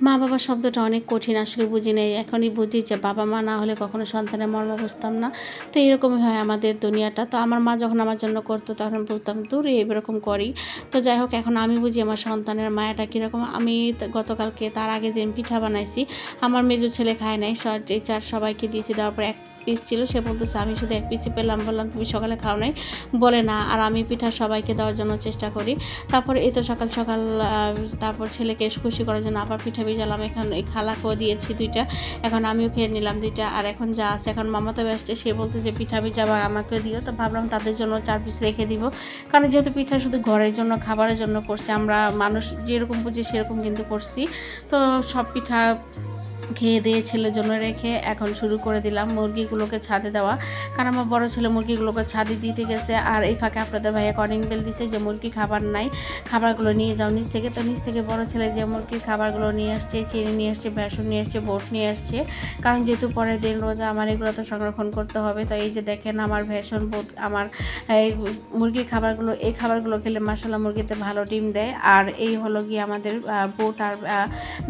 মা-বাবা শব্দটা অনেক কঠিন, আসলে বুঝি নাই। এখনই বুঝি যে বাবা-মা না হলে কখনো সন্তানের মর্ম বুঝতাম না। তো এরকমই হয় আমাদের দুনিয়াটা। তো আমার মা যখন আমার জন্য করতো তখন বলতাম, "ধুর এরকম করি।" তো যাই হোক, এখন আমি বুঝি আমার সন্তানের মায়াটা কীরকম। আমি গতকালকে তার আগের দিন পিঠা বানাইছি। আমার মেজো ছেলে খায় নাই। টিচার সবাইকে দিয়েছি। দেওয়ার পর ১ পিস ছিল। সে বলতেছে, "আমি শুধু ১ পিসই পেলাম।" বললাম, "তুমি সকালে খাও নাই?" বলে, "না।" আর আমি পিঠা সবাইকে দেওয়ার জন্য চেষ্টা করি। তারপরে এই তো সকাল, সকাল তারপর ছেলেকে খুশি করার জন্য আবার পিঠা ভিজালাম। এখন এই খালাকেও দিয়েছি ২ টা। এখন আমিও খেয়ে নিলাম ২ টা। আর এখন যা আছে, এখন মামাতো আসছে, সে বলতেছে পিঠা ভিজাবা আমাকেও দিও। তো ভাবলাম তাদের জন্য ৪ পিস রেখে দিব। কারণ যেহেতু পিঠা শুধু ঘরের জন্য, খাবারের জন্য করছি, আমরা মানুষ যেরকম বুঝি সেরকম কিন্তু করছি। তো সব পিঠা খেয়ে দিয়ে ছেলের জন্য রেখে এখন শুরু করে দিলাম মুরগিগুলোকে ছাদে দেওয়া। কারণ আমার বড় ছেলে মুরগিগুলোকে ছাদে দিতে গেছে। আর এই ফাঁকে আপনাদের ভাইয়া কলিং বেল দিছে যে মুরগি খাবার নাই, খাবারগুলো নিয়ে যাও নিচ থেকে। তো নিচ থেকে বড় ছেলে যে মুরগির খাবারগুলো নিয়ে আসছে, চিনি নিয়ে আসছে, বেসন নিয়ে আসছে, বোট নিয়ে আসছে। কারণ যেহেতু পরের দিন রোজা, আমার এগুলো তো সংরক্ষণ করতে হবে। তো এই যে দেখেন আমার বেসন, বোট, আমার এই মুরগির খাবারগুলো, এই খাবারগুলো খেলে মাশাআল্লাহ মুরগিতে ভালো ডিম দেয়। আর এই হলো গিয়ে আমাদের বোট আর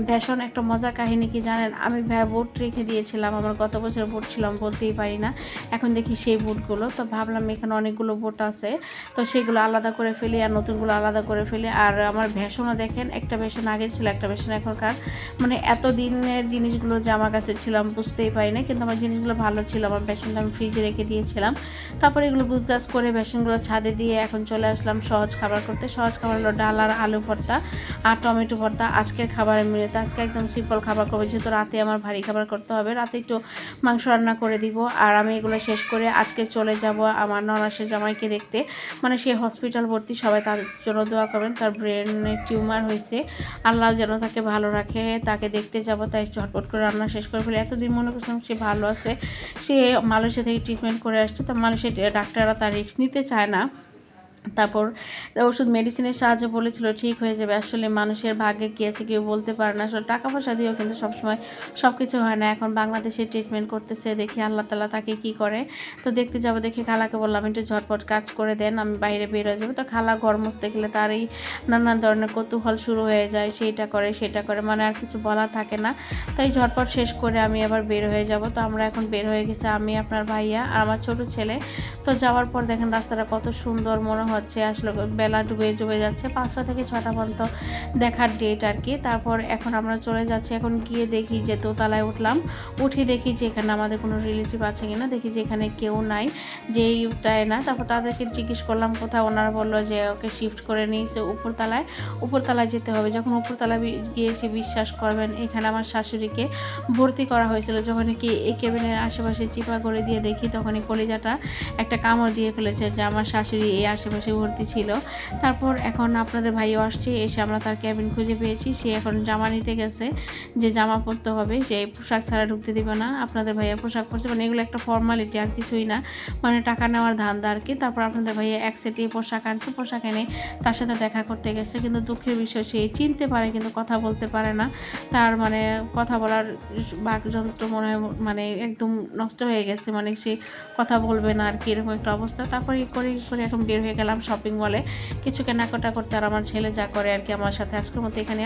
বেসন। একটা মজার কাহিনী কি জানেন? আমি বুট রেখে দিয়েছিলাম, আমার গত বছর বুট ছিল, আমি বলতেই পারি না। এখন দেখি সেই বুটগুলো, তো ভাবলাম এখানে অনেকগুলো বুট আছে, তো সেগুলো আলাদা করে ফেলি আর নতুনগুলো আলাদা করে ফেলি। আর আমার বেসনও দেখেন, একটা বেসন আগে ছিল, একটা বেসন এখনকার। মানে এত দিনের জিনিসগুলো যে আমার কাছে ছিল আমি বুঝতেই পারি না, কিন্তু আমার জিনিসগুলো ভালো ছিল। আমার বেসনটা আমি ফ্রিজে রেখে দিয়েছিলাম। তারপরে এগুলো গুজগাছ করে বেসনগুলো ছাদে দিয়ে এখন চলে আসলাম সহজ খাবার করতে। সহজ খাবার হলো ডাল আর আলু ভর্তা আর টমেটো ভর্তা। আজকের খাবারের মেনুতে আজকে একদম সিম্পল খাবার করবো, যেহেতু রাতে আমার ভারী খাবার করতে হবে। রাতে একটু মাংস রান্না করে দিব। আর আমি এগুলো শেষ করে আজকে চলে যাব আমার ননাসের জামাইকে দেখতে। মানে সে হসপিটাল ভর্তি, সবাই তার জন্য দোয়া করবেন। তার ব্রেনে টিউমার হয়েছে, আল্লাহ যেন তাকে ভালো রাখে। তাকে দেখতে যাব, তাই ঝটপট করে রান্না শেষ করে ফেলে। এতদিন মনে করছিলাম সে ভালো আছে, সে মালয়েশিয়া থেকে ট্রিটমেন্ট করে আসছে। তো মালয়েশিয়ার ডাক্তাররা তার রিস্ক নিতে চায় না। তারপর ওষুধ মেডিসিনের সাহায্যে বলেছিল ঠিক হয়ে যাবে। আসলে মানুষের ভাগ্যে কী আছে কেউ বলতে পারে না। আসলে টাকা পয়সা দিয়েও কিন্তু সবসময় সব কিছু হয় না। এখন বাংলাদেশে ট্রিটমেন্ট করতেছে, দেখি আল্লাহ তাআলা তাকে কী করে। তো দেখতে যাব, দেখি খালাকে বললাম একটু ঝটপট কাজ করে দেন, আমি বাইরে বের হয়ে যাবো। তো খালা ঘর মুছতে গেলে তার এই নানান ধরনের কৌতূহল শুরু হয়ে যায়, সেইটা করে সেটা করে, মানে আর কিছু বলার থাকে না। তাই ঝটপট শেষ করে আমি আবার বের হয়ে যাব। তো আমরা এখন বের হয়ে গেছি, আমি, আপনার ভাইয়া আর আমার ছোট ছেলে। তো যাওয়ার পর দেখেন রাস্তাটা কত সুন্দর মনে হচ্ছে। আসলে বেলা ডুবে যাচ্ছে, ৫টা থেকে ৬টা পর্যন্ত দেখার ডেট আর কি। তারপর এখন আমরা চলে যাচ্ছি। এখন গিয়ে দেখি যে দোতলায় উঠলাম, উঠে দেখি যে এখানে আমাদের কোনো রিলেটিভ আছে কিনা। দেখি যে এখানে কেউ নাই, যে এইটাই না। তারপর তাদেরকে জিজ্ঞেস করলাম কোথাও, ওনারা বললো যে ওকে শিফট করে নিয়েছে উপরতলায়, উপরতলায় যেতে হবে। যখন উপরতলায় গিয়েছি, বিশ্বাস করবেন এখানে আমার শাশুড়িকে ভর্তি করা হয়েছিল। যখন কি এই কেবিনের আশেপাশে চিপা করে দিয়ে দেখি, তখনই কলিজাটা একটা কামড় দিয়ে ফেলেছে যে আমার শাশুড়ি এই আশেপাশে ভর্তি ছিল। তারপর এখন আপনাদের ভাইও আসছে, এসে আমরা তার ক্যাবিন খুঁজে পেয়েছি। সে এখন জামা নিতে গেছে, যে জামা পরতে হবে, যে পোশাক ছাড়া ঢুকতে দিবে না। আপনাদের ভাইয়া পোশাক পরছে, মানে এগুলো একটা ফর্মালিটি আর কিছুই না, মানে টাকা নেওয়ার ধান্দা আর কি। তারপর আপনাদের ভাইয়া এক সেটে পোশাক আনছে, পোশাক এনে তার সাথে দেখা করতে গেছে। কিন্তু দুঃখের বিষয়, সে চিনতে পারে কিন্তু কথা বলতে পারে না। তার মানে কথা বলার বাকযন্ত্র মনে হয় মানে একদম নষ্ট হয়ে গেছে, মানে সে কথা বলবে না আর কি, এরকম একটা অবস্থা। তারপর করে এখন বের হয়ে গেলাম শপিং মলে কিছু কেনাকাটা করতে। আর আমার ছেলে যা করে আর কি আমার সাথে। আজকের মতো এখানে